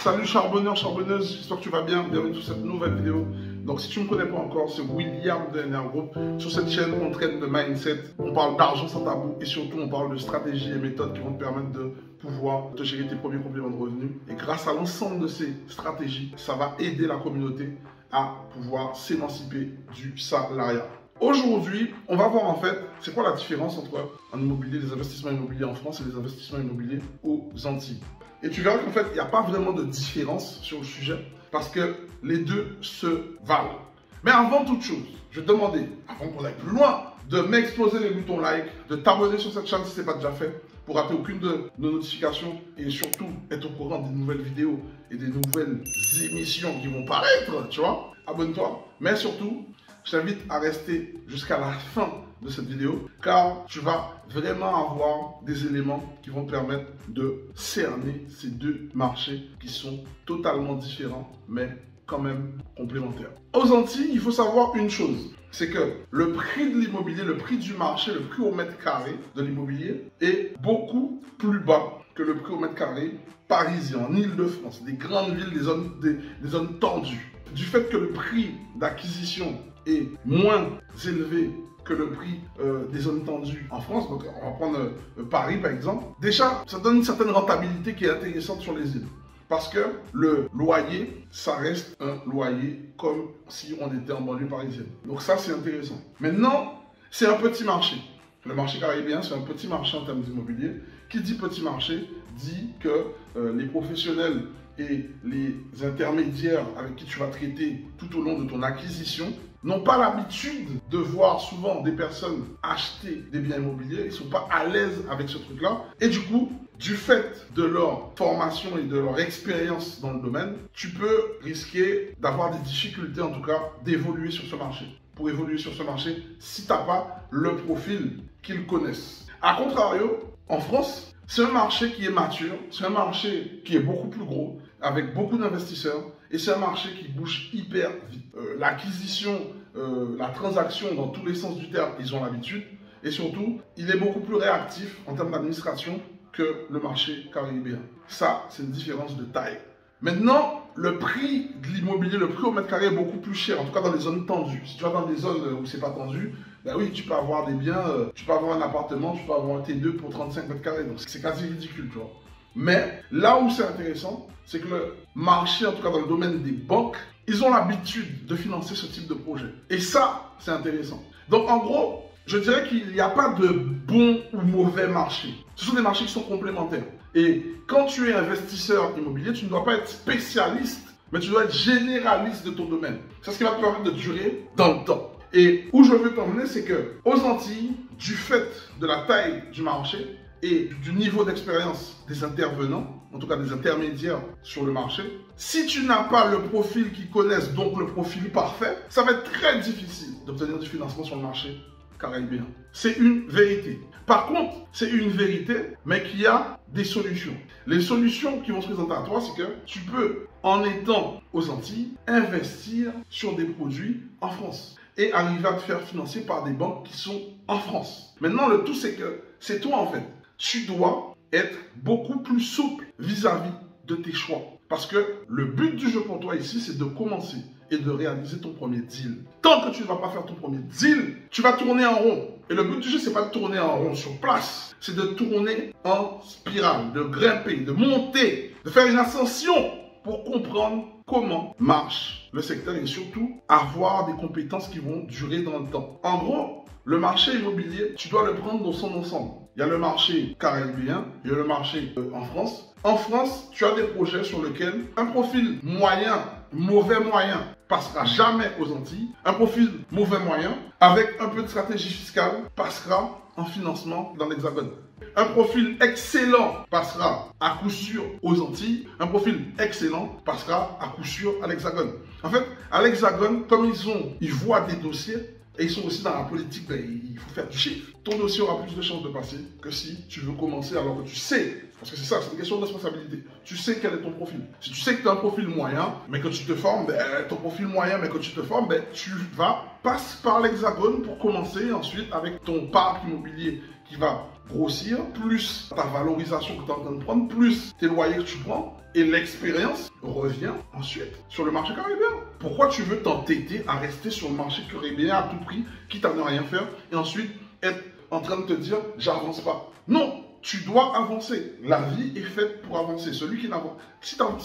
Salut charbonneur, charbonneuse, j'espère que tu vas bien, bienvenue sur cette nouvelle vidéo. Donc si tu ne me connais pas encore, c'est William de NR Group. Sur cette chaîne, on traite de mindset, on parle d'argent sans tabou et surtout on parle de stratégies et méthodes qui vont te permettre de pouvoir te gérer tes premiers compléments de revenus. Et grâce à l'ensemble de ces stratégies, ça va aider la communauté à pouvoir s'émanciper du salariat. Aujourd'hui, on va voir en fait, c'est quoi la différence entre un immobilier, les investissements immobiliers en France et les investissements immobiliers aux Antilles. Et tu verras qu'en fait, il n'y a pas vraiment de différence sur le sujet parce que les deux se valent. Mais avant toute chose, je vais te demander, avant qu'on aille plus loin, de m'exploser les boutons like, de t'abonner sur cette chaîne si ce n'est pas déjà fait pour rater aucune de nos notifications et surtout être au courant des nouvelles vidéos et des nouvelles émissions qui vont paraître, tu vois. Abonne-toi, mais surtout, je t'invite à rester jusqu'à la fin de cette vidéo car tu vas vraiment avoir des éléments qui vont te permettre de cerner ces deux marchés qui sont totalement différents mais quand même complémentaires. Aux Antilles, il faut savoir une chose, c'est que le prix de l'immobilier, le prix du marché, le prix au mètre carré de l'immobilier est beaucoup plus bas que le prix au mètre carré parisien, en Île-de-France, des grandes villes, des zones tendues. Du fait que le prix d'acquisition est moins élevé que le prix des zones tendues en France, donc on va prendre Paris par exemple, déjà ça donne une certaine rentabilité qui est intéressante sur les îles. Parce que le loyer, ça reste un loyer comme si on était en banlieue parisienne. Donc ça c'est intéressant. Maintenant, c'est un petit marché. Le marché caribéen, c'est un petit marché en termes d'immobilier. Qui dit petit marché, dit que les professionnels et les intermédiaires avec qui tu vas traiter tout au long de ton acquisition n'ont pas l'habitude de voir souvent des personnes acheter des biens immobiliers. Ils ne sont pas à l'aise avec ce truc-là. Et du coup, du fait de leur formation et de leur expérience dans le domaine, tu peux risquer d'avoir des difficultés, en tout cas, d'évoluer sur ce marché. Pour évoluer sur ce marché, si tu n'as pas le profil qu'ils connaissent. A contrario, en France, c'est un marché qui est mature, c'est un marché qui est beaucoup plus gros, avec beaucoup d'investisseurs, et c'est un marché qui bouge hyper vite. L'acquisition, la transaction dans tous les sens du terme, ils ont l'habitude, et surtout, il est beaucoup plus réactif en termes d'administration que le marché caribéen. Ça, c'est une différence de taille. Maintenant, le prix de l'immobilier, le prix au mètre carré est beaucoup plus cher, en tout cas dans les zones tendues. Si tu vas dans des zones où c'est pas tendu, ben oui, tu peux avoir des biens, tu peux avoir un appartement, tu peux avoir un T2 pour 35 mètres carrés, donc c'est quasi ridicule, tu vois. Mais là où c'est intéressant, c'est que le marché, en tout cas dans le domaine des banques, ils ont l'habitude de financer ce type de projet. Et ça, c'est intéressant. Donc en gros, je dirais qu'il n'y a pas de bon ou mauvais marché. Ce sont des marchés qui sont complémentaires. Et quand tu es investisseur immobilier, tu ne dois pas être spécialiste, mais tu dois être généraliste de ton domaine. C'est ce qui va te permettre de durer dans le temps. Et où je veux t'emmener, c'est que aux Antilles, du fait de la taille du marché et du niveau d'expérience des intervenants, en tout cas des intermédiaires sur le marché, si tu n'as pas le profil qu'ils connaissent, donc le profil parfait, ça va être très difficile d'obtenir du financement sur le marché caribéen. C'est une vérité. Par contre, c'est une vérité, mais qu'il y a des solutions. Les solutions qui vont se présenter à toi, c'est que tu peux, en étant aux Antilles, investir sur des produits en France et arriver à te faire financer par des banques qui sont en France. Maintenant, le tout, c'est que c'est toi, en fait. Tu dois être beaucoup plus souple vis-à-vis de tes choix. Parce que le but du jeu pour toi ici, c'est de commencer et de réaliser ton premier deal. Tant que tu ne vas pas faire ton premier deal, tu vas tourner en rond. Et le but du jeu, c'est pas de tourner en rond sur place. C'est de tourner en spirale, de grimper, de monter, de faire une ascension pour comprendre comment marche le secteur et surtout avoir des compétences qui vont durer dans le temps. En gros, le marché immobilier, tu dois le prendre dans son ensemble. Il y a le marché caribéen, il y a le marché en France. En France, tu as des projets sur lesquels un profil moyen, mauvais moyen, passera jamais aux Antilles. Un profil mauvais moyen, avec un peu de stratégie fiscale, passera en financement dans l'Hexagone. Un profil excellent passera à coup sûr aux Antilles. Un profil excellent passera à coup sûr à l'Hexagone. En fait, à l'Hexagone, comme ils voient des dossiers, et ils sont aussi dans la politique, ben, il faut faire du chiffre. Ton dossier aura plus de chances de passer que si tu veux commencer alors que tu sais, parce que c'est ça, c'est une question de responsabilité. Tu sais quel est ton profil. Si tu sais que tu as un profil moyen, mais que tu te formes, ben, ton profil moyen, mais que tu te formes, ben, tu vas passer par l'Hexagone pour commencer ensuite avec ton parc immobilier qui va grossir, plus ta valorisation que tu es en train de prendre, plus tes loyers que tu prends, Et l'expérience revient ensuite sur le marché caribéen. Pourquoi tu veux t'entêter à rester sur le marché caribéen à tout prix, quitte à ne rien faire, et ensuite être en train de te dire « j'avance pas ». Non, tu dois avancer. La vie est faite pour avancer. Celui qui n'avance,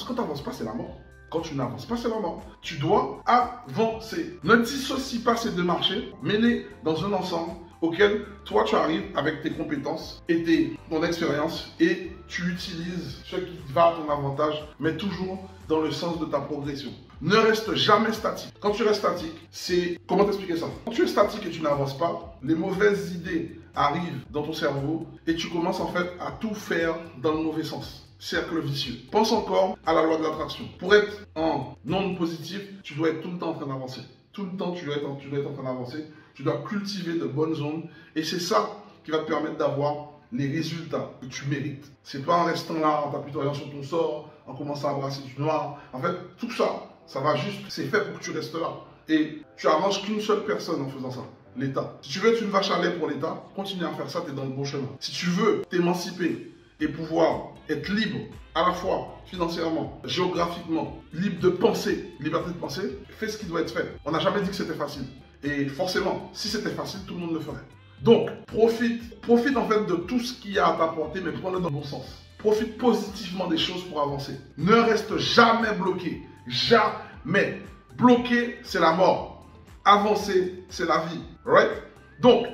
quand tu n'avances pas, c'est la mort. Quand tu n'avances pas, c'est la mort. Tu dois avancer. Ne dissocie pas ces deux marchés, mets-les dans un ensemble auquel toi tu arrives avec tes compétences et ton expérience et tu utilises ce qui va à ton avantage, mais toujours dans le sens de ta progression. Ne reste jamais statique. Quand tu restes statique, c'est... Comment t'expliquer ça? Quand tu es statique et tu n'avances pas, les mauvaises idées arrivent dans ton cerveau et tu commences en fait à tout faire dans le mauvais sens. Cercle vicieux. Pense encore à la loi de l'attraction. Pour être en onde positive, tu dois être tout le temps en train d'avancer. Tout le temps, tu dois être en train d'avancer. Tu dois cultiver de bonnes ondes. Et c'est ça qui va te permettre d'avoir les résultats que tu mérites. C'est pas en restant là, en t'apitoyant sur ton sort, en commençant à brasser du noir. En fait, tout ça, ça va juste, c'est fait pour que tu restes là. Et tu avances qu'une seule personne en faisant ça. L'État. Si tu veux être une vache à lait pour l'État, continue à faire ça, tu es dans le bon chemin. Si tu veux t'émanciper et pouvoir être libre, à la fois financièrement, géographiquement, libre de penser, liberté de penser, fais ce qui doit être fait. On n'a jamais dit que c'était facile. Et forcément, si c'était facile, tout le monde le ferait. Donc, profite en fait de tout ce qu'il y a à t'apporter, mais prends-le dans le bon sens. Profite positivement des choses pour avancer. Ne reste jamais bloqué. Jamais. Bloqué, c'est la mort. Avancer, c'est la vie. Right? Donc,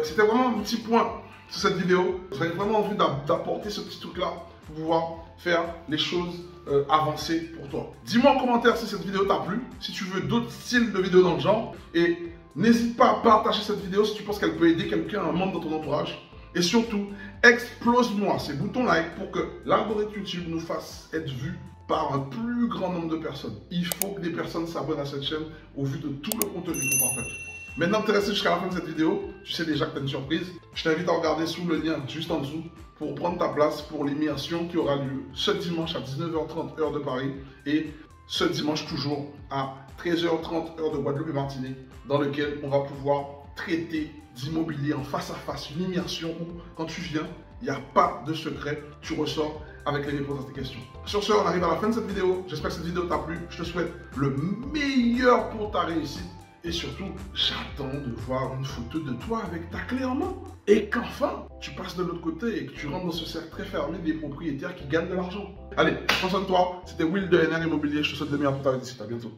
c'était vraiment un petit point sur cette vidéo. J'avais vraiment envie d'apporter ce petit truc-là pour pouvoir faire les choses avancer pour toi. Dis-moi en commentaire si cette vidéo t'a plu, si tu veux d'autres styles de vidéos dans le genre. Et n'hésite pas à partager cette vidéo si tu penses qu'elle peut aider quelqu'un, un membre de ton entourage. Et surtout, explose-moi ces boutons like pour que l'algorithme YouTube nous fasse être vu par un plus grand nombre de personnes. Il faut que des personnes s'abonnent à cette chaîne au vu de tout le contenu qu'on partage. Maintenant que tu es resté jusqu'à la fin de cette vidéo, tu sais déjà que tu as une surprise. Je t'invite à regarder sous le lien juste en dessous pour prendre ta place pour l'immersion qui aura lieu ce dimanche à 19h30 heure de Paris et ce dimanche toujours à 13h30 heure de Guadeloupe et Martinique, dans lequel on va pouvoir traiter d'immobilier en face à face, une immersion où quand tu viens, il n'y a pas de secret, tu ressors avec les réponses à tes questions. Sur ce, on arrive à la fin de cette vidéo. J'espère que cette vidéo t'a plu. Je te souhaite le meilleur pour ta réussite. Et surtout, j'attends de voir une photo de toi avec ta clé en main. Et qu'enfin, tu passes de l'autre côté et que tu rentres dans ce cercle très fermé des propriétaires qui gagnent de l'argent. Allez, prends soin de toi. C'était Will de NR Immobilier. Je te souhaite le meilleur pour ta réussite. À bientôt.